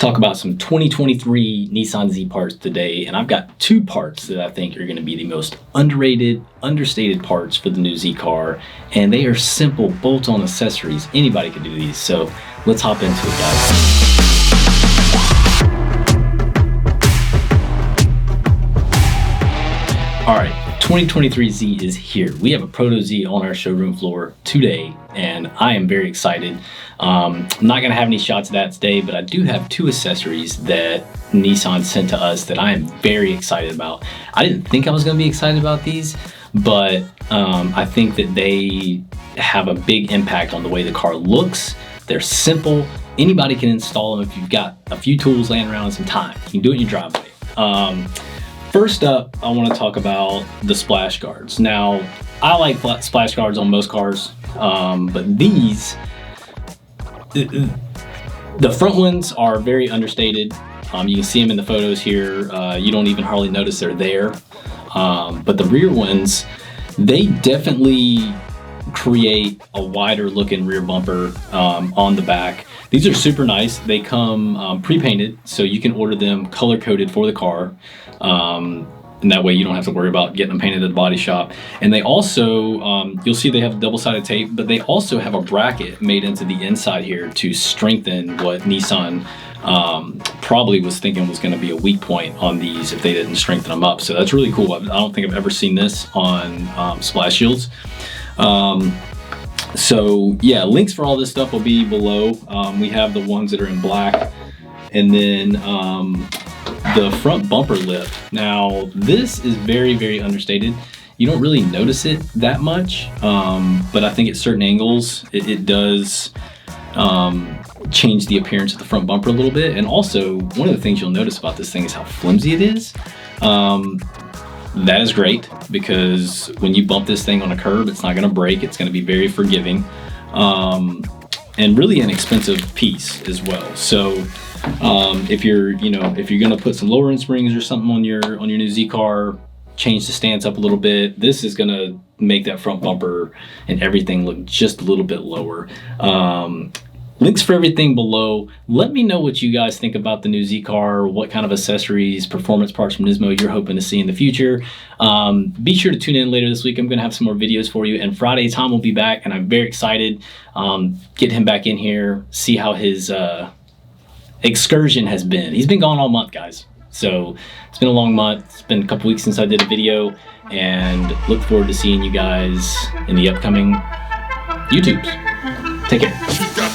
Talk about some 2023 Nissan Z parts today, and I've got two parts that I think are going to be the most underrated, understated parts for the new Z car, and they are simple bolt-on accessories. Anybody can do these, so let's hop into it, guys. All right, 2023 Z is here. We have a Proto Z on our showroom floor today, and I am very excited. I'm not gonna have any shots of that today, but I do have two accessories that Nissan sent to us that I am very excited about. I didn't think I was gonna be excited about these, but I think that they have a big impact on the way the car looks. They're simple. Anybody can install them if you've got a few tools laying around and some time. You can do it in your driveway. First up, I wanna talk about the splash guards. Now, I like splash guards on most cars, but these, the front ones are very understated. You can see them in the photos here. You don't even hardly notice they're there. But the rear ones, they definitely create a wider looking rear bumper on the back. These are super nice. They come pre-painted, so you can order them color-coded for the car. And that way you don't have to worry about getting them painted at the body shop. And they also, you'll see they have double-sided tape, but they also have a bracket made into the inside here to strengthen what Nissan probably was thinking was gonna be a weak point on these if they didn't strengthen them up. So that's really cool. I don't think I've ever seen this on splash shields. So yeah, links for all this stuff will be below. We have the ones that are in black, and then the front bumper lift. Now, this is very, very understated. You don't really notice it that much, but I think at certain angles, it does change the appearance of the front bumper a little bit. And also, one of the things you'll notice about this thing is how flimsy it is. That is great, because when you bump this thing on a curb, it's not gonna break. It's gonna be very forgiving, and really an expensive piece as well. So, if you're gonna put some lower end springs or something on your new Z car, change the stance up a little bit, this is gonna make that front bumper and everything look just a little bit lower. Links for everything below. Let me know what you guys think about the new Z car, what kind of accessories, performance parts from Nismo you're hoping to see in the future. Be sure to tune in later this week. I'm gonna have some more videos for you, and Friday Tom will be back, and I'm very excited. Get him back in here, see how his excursion has been. He's been gone all month, guys. So it's been a long month. It's been a couple weeks since I did a video, and look forward to seeing you guys in the upcoming YouTubes. Take care.